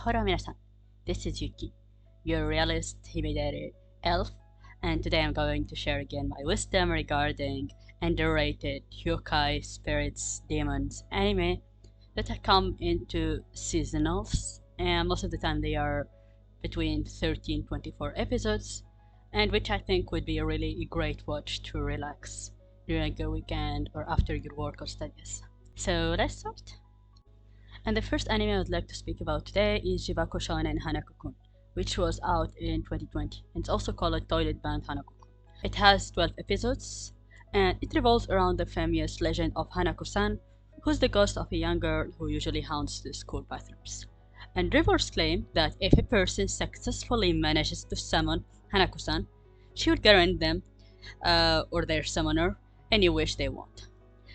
Hello, minasan. This is Yuki, your realist Himedere elf, and today I'm going to share again my wisdom regarding underrated Yokai, spirits, demons anime that come into seasonals, and most of the time they are between 13-24 episodes, and which I think would be a really great watch to relax during a weekend or after your work or studies. So let's start. And the first anime I would like to speak about today is Jibaku Shounen Hanako-kun, which was out in 2020. It's also called Toilet Band Hanako-kun. It has 12 episodes, and it revolves around the famous legend of Hanako-san, who's the ghost of a young girl who usually haunts the school bathrooms. And reports claim that if a person successfully manages to summon Hanako-san, she would grant them, or their summoner, any wish they want.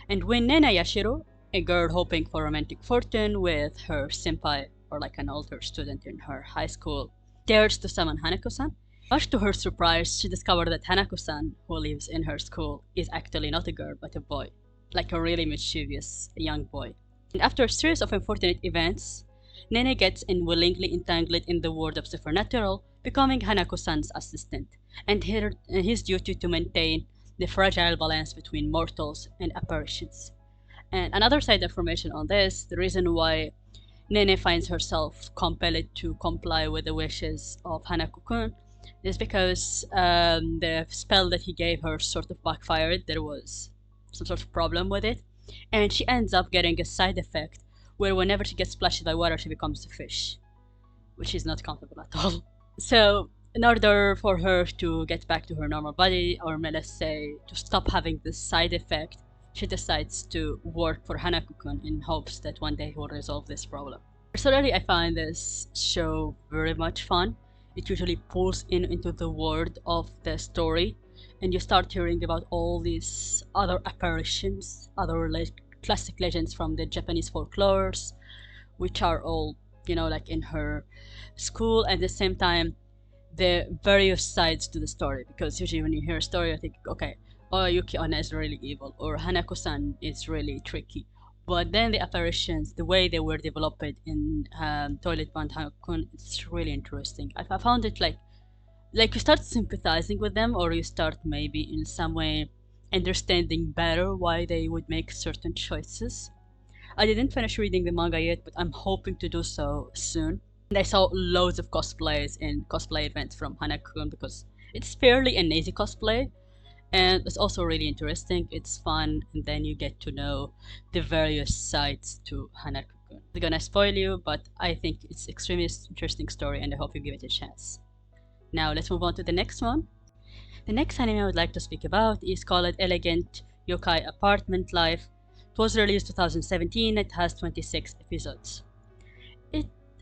And when Nena Yashiro, a girl hoping for romantic fortune with her senpai, or like an older student in her high school, dares to summon Hanako-san, much to her surprise, she discovered that Hanako-san, who lives in her school, is actually not a girl but a boy, like a really mischievous young boy. And after a series of unfortunate events, Nene gets unwillingly entangled in the world of supernatural, becoming Hanako-san's assistant, and his duty to maintain the fragile balance between mortals and apparitions. And another side information on this, the reason why Nene finds herself compelled to comply with the wishes of Hanako-kun is because the spell that he gave her sort of backfired. There was some sort of problem with it, and she ends up getting a side effect where whenever she gets splashed by water, she becomes a fish, which is not comfortable at all. So in order for her to get back to her normal body, or let's say to stop having this side effect, she decides to work for Hanako-kun in hopes that one day he will resolve this problem. Personally, I find this show very much fun. It usually pulls into the world of the story, and you start hearing about all these other apparitions, other classic legends from the Japanese folklores, which are all, like in her school, and at the same time, the various sides to the story. Because usually when you hear a story, I think, okay, oh, Yuki Onna is really evil, or Hanako-san is really tricky. But then the apparitions, the way they were developed in Toilet Band Hanako-kun, it's really interesting. I found it like you start sympathizing with them, or you start maybe in some way understanding better why they would make certain choices. I didn't finish reading the manga yet, but I'm hoping to do so soon. And I saw loads of cosplays and cosplay events from Hanako-kun because it's fairly an easy cosplay. And it's also really interesting, it's fun, and then you get to know the various sides to Hanako-kun. I'm gonna spoil you, but I think it's extremely interesting story and I hope you give it a chance. Now let's move on to the next one. The next anime I would like to speak about is called Elegant Yokai Apartment Life. It was released 2017, it has 26 episodes.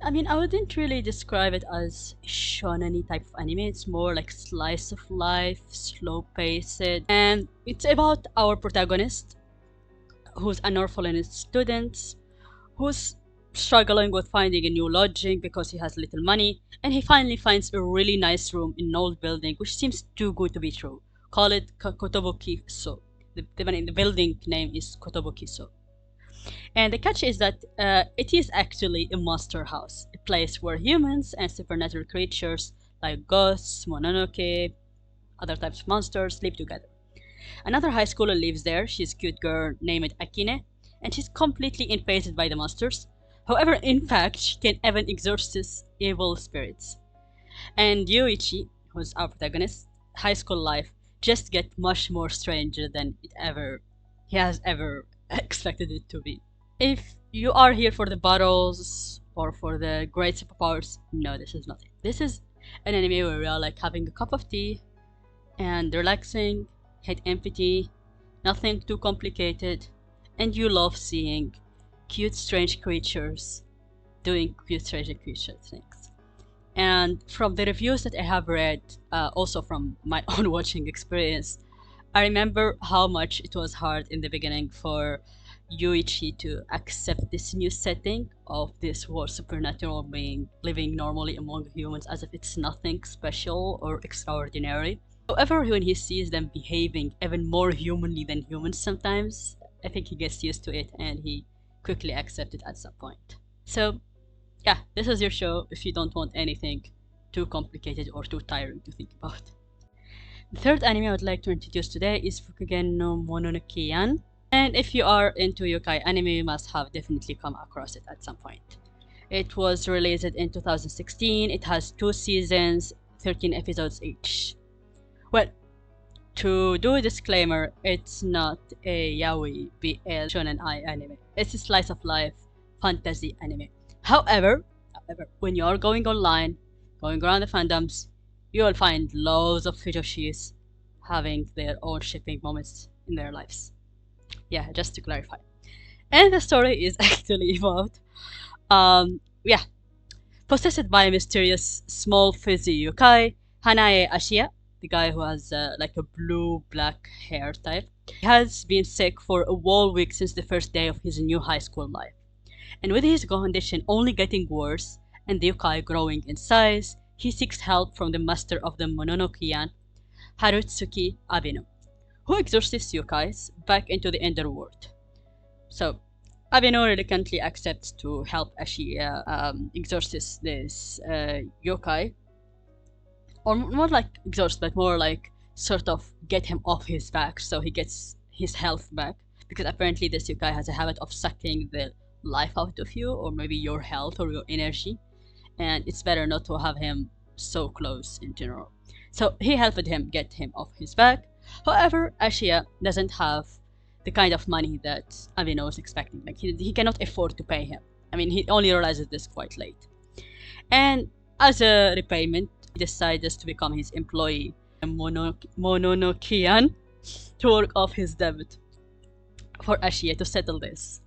I wouldn't really describe it as shonen type of anime. It's more like slice of life, slow paced, and it's about our protagonist, who's an orphanage student, who's struggling with finding a new lodging because he has little money, and he finally finds a really nice room in an old building, which seems too good to be true. Call it Kotobuki-so. The building name is Kotobuki-so. And the catch is that it is actually a monster house, a place where humans and supernatural creatures like ghosts, Mononoke, other types of monsters live together. Another high schooler lives there. She's a cute girl named Akine, and she's completely infested by the monsters. However, in fact, she can even exorcise evil spirits. And Yuichi, who's our protagonist, high school life just gets much more stranger than he has ever expected it to be. If you are here for the battles or for the great superpowers, no, this is not it. This is an anime where we are like having a cup of tea and relaxing, head empty, nothing too complicated, and you love seeing cute strange creatures doing cute strange creature things. And from the reviews that I have read, also from my own watching experience, I remember how much it was hard in the beginning for Yuichi to accept this new setting of this world supernatural being living normally among humans as if it's nothing special or extraordinary. However, when he sees them behaving even more humanly than humans sometimes, I think he gets used to it and he quickly accepts it at some point. So yeah, this is your show if you don't want anything too complicated or too tiring to think about. The third anime I would like to introduce today is Fukugen no Mononokean. And if you are into yokai anime, you must have definitely come across it at some point. It was released in 2016. It has 2 seasons, 13 episodes each. Well, to do a disclaimer, it's not a yaoi BL shonen ai anime. It's a slice of life fantasy anime. However, when you're going online, going around the fandoms, you will find loads of fujoshis having their own shipping moments in their lives. Yeah, just to clarify. And the story is actually about, yeah, possessed by a mysterious small fuzzy yokai, Hanae Ashiya, the guy who has like a blue-black hair type. He has been sick for a whole week since the first day of his new high school life. And with his condition only getting worse and the yokai growing in size, he seeks help from the master of the Mononokean, Harutsuki Abeno, who exorcises yokais back into the underworld. So, Abeno reluctantly accepts to help Ashiya exorcise this yokai. Or not like exhaust, but more like sort of get him off his back so he gets his health back. Because apparently this yokai has a habit of sucking the life out of you, or maybe your health or your energy. And it's better not to have him so close in general. So he helped him get him off his back. However, Ashiya doesn't have the kind of money that Abeno is expecting. Like he cannot afford to pay him. I mean, he only realizes this quite late. And as a repayment, he decides to become his employee, Mononokean, to work off his debt for Ashiya to settle this.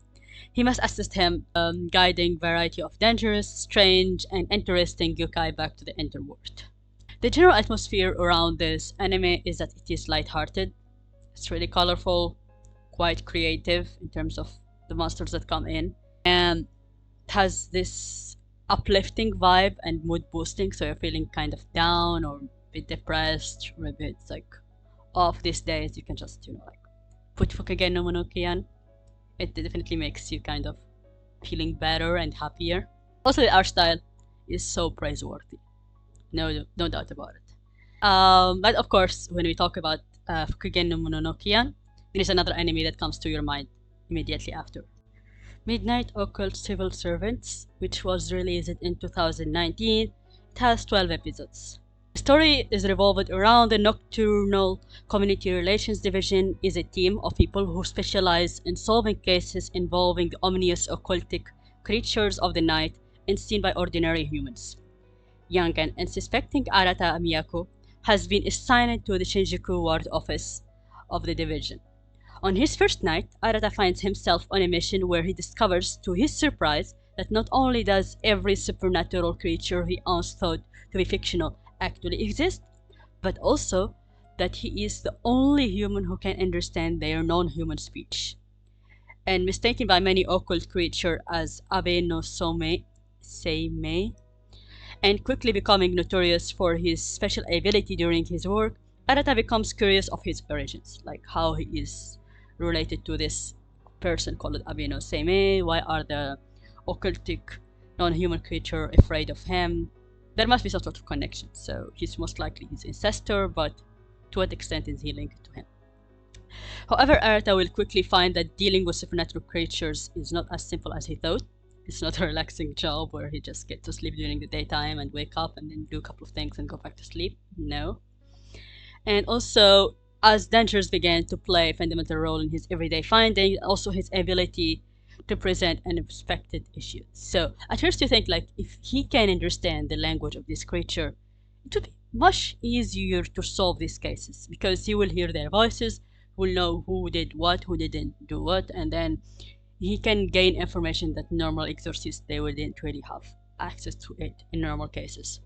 He must assist him, guiding variety of dangerous, strange, and interesting yokai back to the underworld. The general atmosphere around this anime is that it is light-hearted. It's really colorful, quite creative in terms of the monsters that come in, and it has this uplifting vibe and mood boosting, so you're feeling kind of down or a bit depressed or a bit like off these days, you can just, like put Fukugen no Mononokean. It definitely makes you kind of feeling better and happier. Also, the art style is so praiseworthy. No doubt about it. But of course, when we talk about Fukugen no Mononokean, there is another anime that comes to your mind immediately after. Midnight Occult Civil Servants, which was released in 2019. It has 12 episodes. The story is revolved around the Nocturnal Community Relations Division is a team of people who specialize in solving cases involving the ominous occultic creatures of the night unseen by ordinary humans. Young and unsuspecting Arata Miyako has been assigned to the Shinjuku ward office of the division. On his first night, Arata finds himself on a mission where he discovers, to his surprise, that not only does every supernatural creature he once thought to be fictional actually exist, but also that he is the only human who can understand their non-human speech. And mistaken by many occult creatures as Abe no Seimei, and quickly becoming notorious for his special ability during his work, Arata becomes curious of his origins, like how he is related to this person called Abe no Seimei. Why are the occultic non-human creature afraid of him? There must be some sort of connection, so he's most likely his ancestor, but to what extent is he linked to him? However, Arata will quickly find that dealing with supernatural creatures is not as simple as he thought. It's not a relaxing job where he just gets to sleep during the daytime and wake up and then do a couple of things and go back to sleep. No. And also, as dangers began to play a fundamental role in his everyday finding, also his ability to present unexpected issues. So at first you think, like, if he can understand the language of this creature, it would be much easier to solve these cases, because he will hear their voices, will know who did what, who didn't do what, and then he can gain information that normal exorcists, they wouldn't really have access to it in normal cases.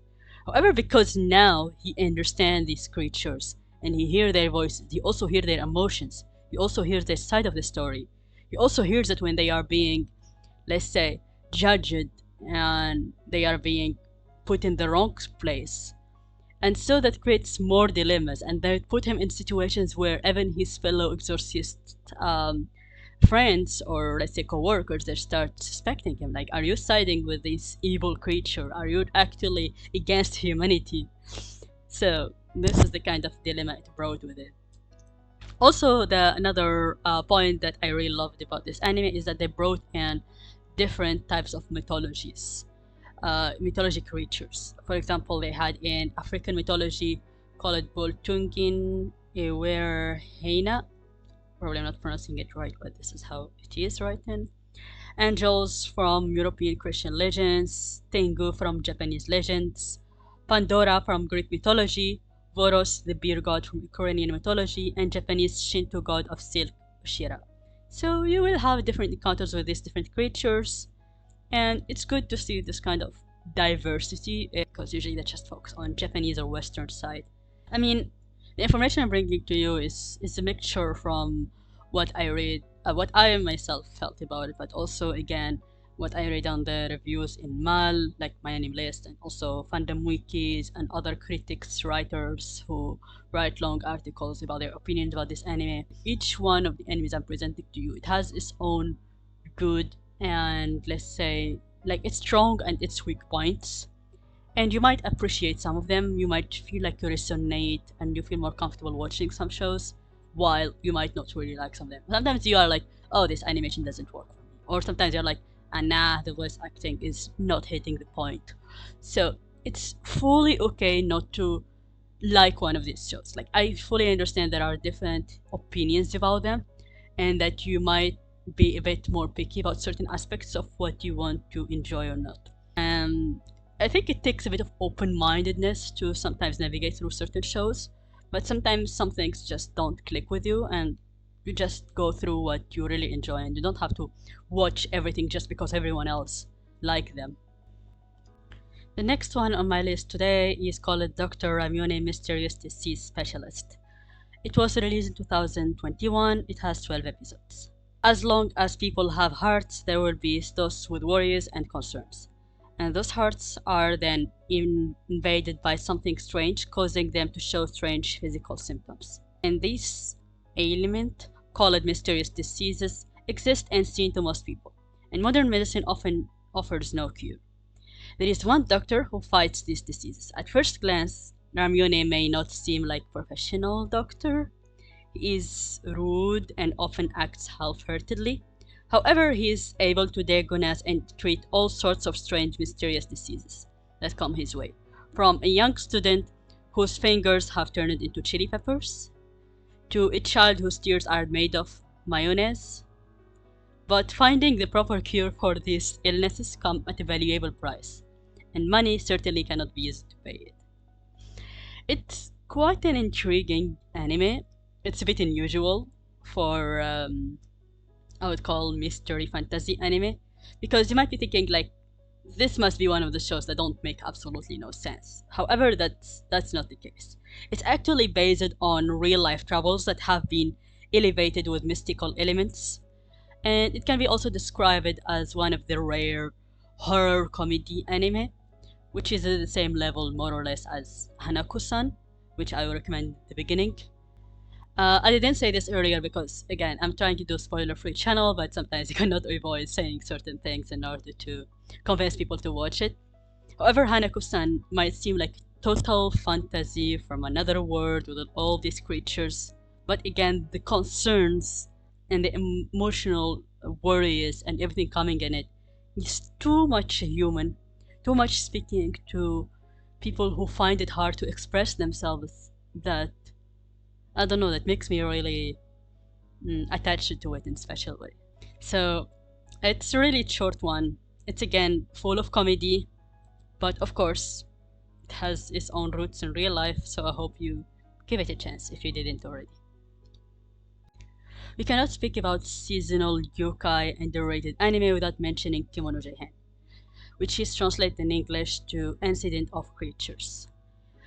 However, because now he understands these creatures and he hears their voices, he also hears their emotions, he also hears their side of the story. He also hears that when they are being, let's say, judged and they are being put in the wrong place. And so that creates more dilemmas, and they put him in situations where even his fellow exorcists friends or let's say co-workers, they start suspecting him, like, are you siding with this evil creature? Are you actually against humanity? So this is the kind of dilemma it brought with it. Also, the another point that I really loved about this anime is that they brought in different types of mythologies, mythology creatures. For example, they had in African mythology called Boltungin Iwerheina. Probably I'm not pronouncing it right, but this is how it is written. Angels from European Christian legends, Tengu from Japanese legends, Pandora from Greek mythology, Voros, the beer god from Ukrainian mythology, and Japanese Shinto god of silk, Ushira. So you will have different encounters with these different creatures, and it's good to see this kind of diversity because usually they just focus on Japanese or Western side. I mean, the information I'm bringing to you is a mixture from what I read, what I myself felt about it, but also again what I read on the reviews in Mal, like my anime list, and also fandom wikis and other critics, writers who write long articles about their opinions about this anime. Each one of the animes I'm presenting to you, it has its own good and let's say like its strong and its weak points. And you might appreciate some of them, you might feel like you resonate and you feel more comfortable watching some shows, while you might not really like some of them. Sometimes you are like, oh, this animation doesn't work for me. Or sometimes you're like, ah, nah, the voice acting is not hitting the point. So it's fully okay not to like one of these shows. Like, I fully understand there are different opinions about them, and that you might be a bit more picky about certain aspects of what you want to enjoy or not. I think it takes a bit of open-mindedness to sometimes navigate through certain shows, but sometimes some things just don't click with you, and you just go through what you really enjoy, and you don't have to watch everything just because everyone else like them. The next one on my list today is called Dr. Ramune Mysterious Disease Specialist. It was released in 2021, it has 12 episodes. As long as people have hearts, there will be those with worries and concerns. And those hearts are then invaded by something strange, causing them to show strange physical symptoms. And this ailment, called mysterious diseases, exist and seen to most people, and modern medicine often offers no cure. There is one doctor who fights these diseases. At first glance, Ramune may not seem like a professional doctor. He is rude and often acts half-heartedly. However, he is able to diagnose and treat all sorts of strange, mysterious diseases that come his way. From a young student whose fingers have turned into chili peppers, to a child whose tears are made of mayonnaise. But finding the proper cure for these illnesses come at a valuable price, and money certainly cannot be used to pay it. It's quite an intriguing anime. It's a bit unusual for I would call mystery fantasy anime, because you might be thinking like, this must be one of the shows that don't make absolutely no sense. However, that's not the case. It's actually based on real life troubles that have been elevated with mystical elements, and it can be also described as one of the rare horror comedy anime, which is at the same level more or less as Hanako-kun, which I will recommend at the beginning. I didn't say this earlier because, again, I'm trying to do a spoiler-free channel, but sometimes you cannot avoid saying certain things in order to convince people to watch it. However, Hanako-kun might seem like total fantasy from another world with all these creatures, but again, the concerns and the emotional worries and everything coming in it is too much human, too much speaking to people who find it hard to express themselves, that I don't know, that makes me really attached to it in a special way. So it's a really short one. It's again full of comedy, but of course it has its own roots in real life, so I hope you give it a chance if you didn't already. We cannot speak about seasonal Youkai and underrated anime without mentioning Kemono Jihen, which is translated in English to Incident of Creatures.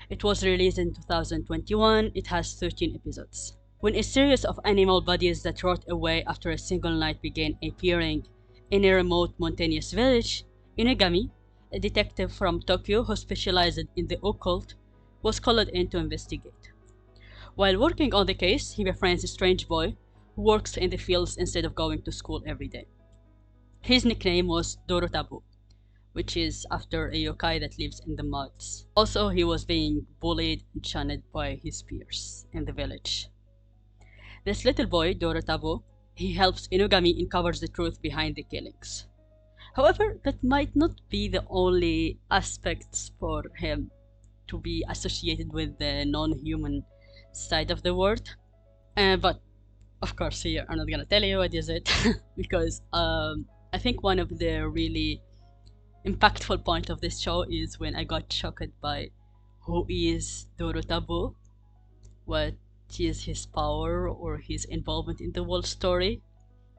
It was released in 2021, it has 13 episodes. When a series of animal bodies that rot away after a single night began appearing in a remote mountainous village, Inagami, a detective from Tokyo who specialized in the occult, was called in to investigate. While working on the case, he befriends a strange boy who works in the fields instead of going to school every day. His nickname was Dorotabu, which is after a yokai that lives in the muds. Also, he was being bullied and shunned by his peers in the village. This little boy, Dorotabu, he helps Inugami uncovers the truth behind the killings. However, that might not be the only aspects for him to be associated with the non-human side of the world. But of course, here I'm not gonna tell you what is it because I think one of the really impactful point of this show is when I got shocked by who is Dorotabu, what is his power or his involvement in the whole story.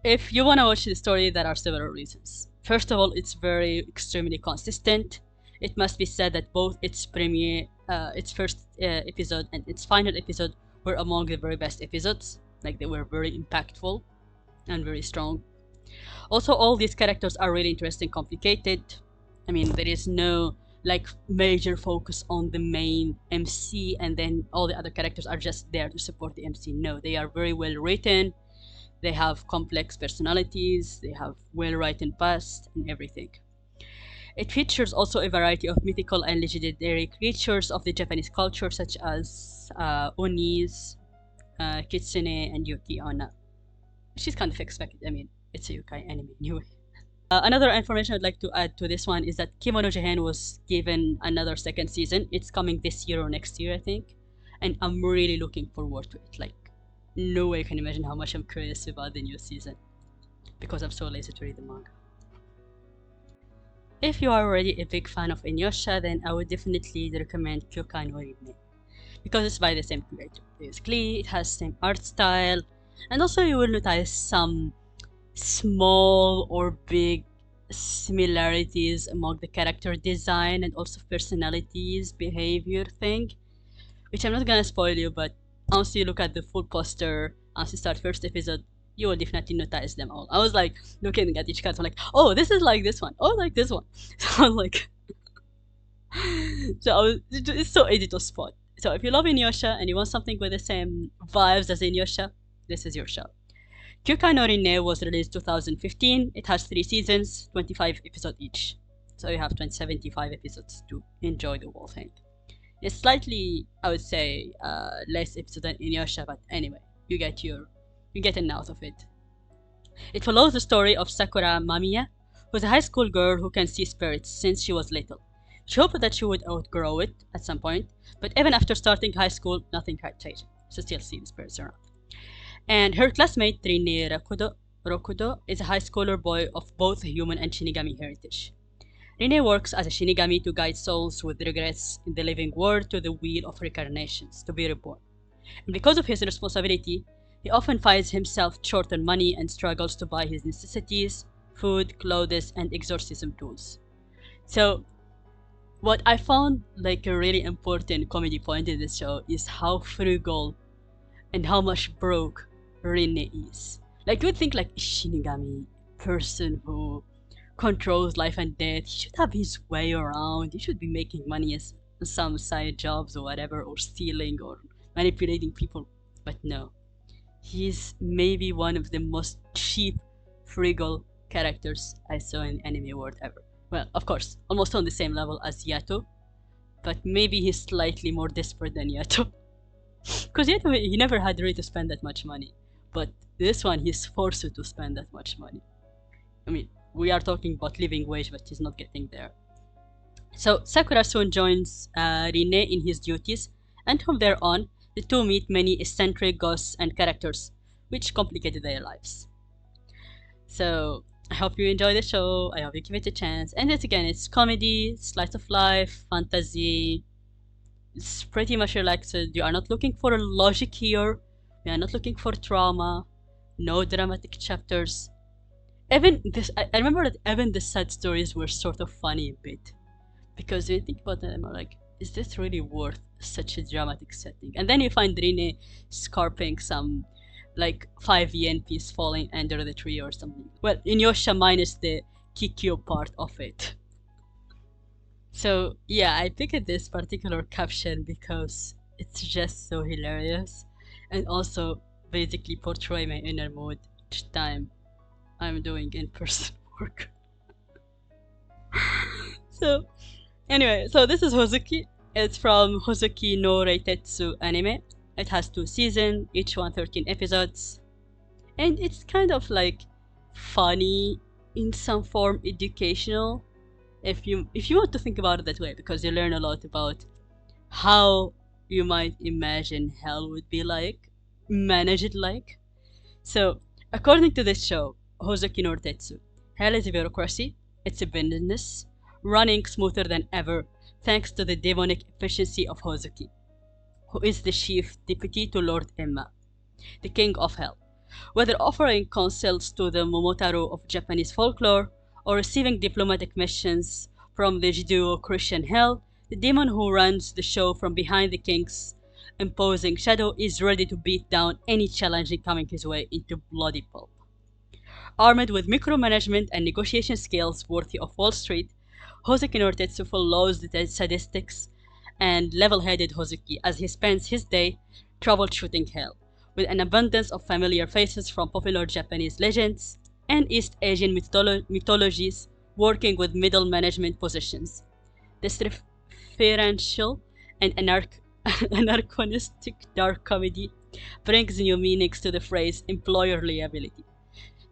If you want to watch the story, there are several reasons. First of all, it's very extremely consistent. It must be said that both its first episode and its final episode were among the very best episodes. Like, they were very impactful and very strong. Also, all these characters are really interesting, complicated. I mean, there is no like major focus on the main MC and then all the other characters are just there to support the MC. No, they are very well written. They have complex personalities, they have well-written past and everything. It features also a variety of mythical and legendary creatures of the Japanese culture, such as Onis, Kitsune, and Yuki-onna, which is kind of expected. I mean, it's a Yokai anime anyway. Another information I'd like to add to this one is that Kemono Jihen was given another second season. It's coming this year or next year, I think. And I'm really looking forward to it. Like, no way I can imagine how much I'm curious about the new season. Because I'm so lazy to read the manga. If you are already a big fan of Inuyasha, then I would definitely recommend Kyoukai no Rinne. Because it's by the same creator. Basically, it has the same art style. And also you will notice some small or big similarities among the character design and also personalities, behavior thing, which I'm not gonna spoil you, but once you look at the full poster, once you start first episode, you will definitely notice them all. I was like looking at each character, like, oh, this is like this one, oh, like this one. So I was like, it's so easy to spot. So if you love Inuyasha and you want something with the same vibes as Inuyasha, this is your show. Kyoukai no Rinne was released 2015. It has 3 seasons, 25 episodes each. So you have 75 episodes to enjoy the whole thing. It's slightly, I would say, less episodes than Inuyasha, but anyway, you get an out of it. It follows the story of Sakura Mamiya, who's a high school girl who can see spirits since she was little. She hoped that she would outgrow it at some point, but even after starting high school, nothing had changed. She still sees spirits around. And her classmate Rinne Rokudo is a high schooler boy of both human and Shinigami heritage. Rinne works as a Shinigami to guide souls with regrets in the living world to the wheel of reincarnations to be reborn. And because of his responsibility, he often finds himself short on money and struggles to buy his necessities, food, clothes, and exorcism tools. So, what I found like a really important comedy point in this show is how frugal and how much broke Rinne is. Like, you would think like a Shinigami person who controls life and death, he should have his way around, he should be making money as some side jobs or whatever, or stealing or manipulating people, but no. He's maybe one of the most cheap, frugal characters I saw in the anime world ever. Well, of course, almost on the same level as Yato, but maybe he's slightly more desperate than Yato. Because Yato, he never had really to spend that much money, but this one he's forced to spend that much money. I mean, we are talking about living wage, but he's not getting there. So Sakura soon joins Rinne in his duties, and from there on, the two meet many eccentric ghosts and characters, which complicated their lives. So I hope you enjoy the show, I hope you give it a chance, and it's comedy, slice of life, fantasy. It's pretty much relaxed. You are not looking for logic here, you are not looking for trauma, no dramatic chapters. Even this, I remember that even the sad stories were sort of funny a bit, because you think about them, like, is this really worth such a dramatic setting? And then you find Rinne scarping some like 5 yen piece falling under the tree or something. Well, Inuyasha minus the Kikyo part of it. So yeah, I picked this particular caption because it's just so hilarious, and also basically portray my inner mood each time I'm doing in-person work. So anyway, so this is Hozuki. It's from Hozuki no Reitetsu anime. It has 2 seasons, each one 13 episodes. And it's kind of like funny, in some form educational, if you want to think about it that way, because you learn a lot about how you might imagine hell would be like, manage it like. So according to this show, Hozuki no Reitetsu, hell is a bureaucracy, it's a business, running smoother than ever thanks to the demonic efficiency of Hozuki, who is the chief deputy to Lord Emma, the king of hell. Whether offering counsels to the Momotaro of Japanese folklore or receiving diplomatic missions from the Judeo-Christian hell, the demon who runs the show from behind the king's imposing shadow is ready to beat down any challenge coming his way into bloody pulp. Armed with micromanagement and negotiation skills worthy of Wall Street, Hozuki no Reitetsu follows the sadistic and level-headed Hozuki as he spends his day troubleshooting hell, with an abundance of familiar faces from popular Japanese legends and East Asian mythologies working with middle management positions. This referential and anachronistic dark comedy brings new meanings to the phrase employer liability.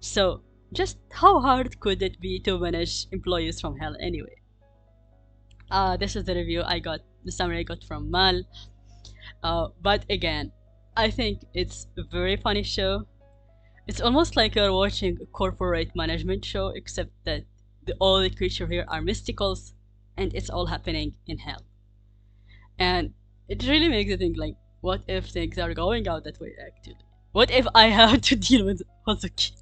So, just how hard could it be to manage employees from hell anyway? This is the review I got, the summary I got from Mal. But again, I think it's a very funny show. It's almost like you're watching a corporate management show, except that all the creatures here are mysticals, and it's all happening in hell. And it really makes you think, like, what if things are going out that way actually? What if I have to deal with Hozuki?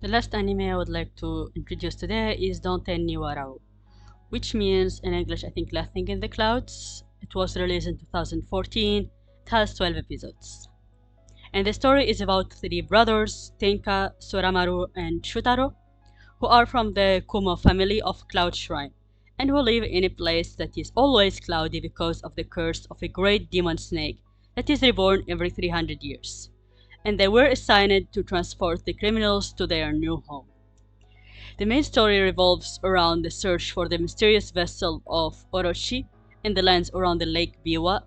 The last anime I would like to introduce today is Donten ni warau, which means in English I think Laughing in the Clouds. It was released in 2014. It has 12 episodes. And the story is about 3 brothers, Tenka, Soramaru, and Shutaro, who are from the Kumo family of Cloud Shrine, and who live in a place that is always cloudy because of the curse of a great demon snake that is reborn every 300 years. And they were assigned to transport the criminals to their new home. The main story revolves around the search for the mysterious vessel of Orochi in the lands around the Lake Biwa,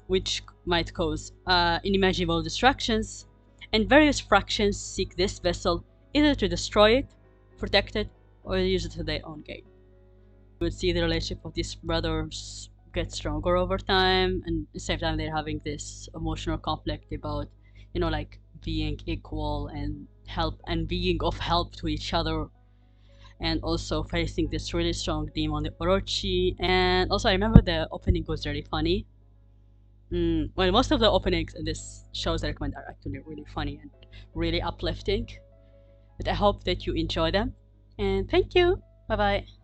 which might cause unimaginable distractions, and various fractions seek this vessel either to destroy it, protect it, or use it to their own gain. You would see the relationship of these brothers get stronger over time, and at the same time they're having this emotional conflict about, like being equal and being of help to each other, and also facing this really strong demon, the Orochi. And also I remember the opening was really funny. Well, most of the openings in this shows I recommend are actually really funny and really uplifting. But I hope that you enjoy them. And thank you. Bye bye.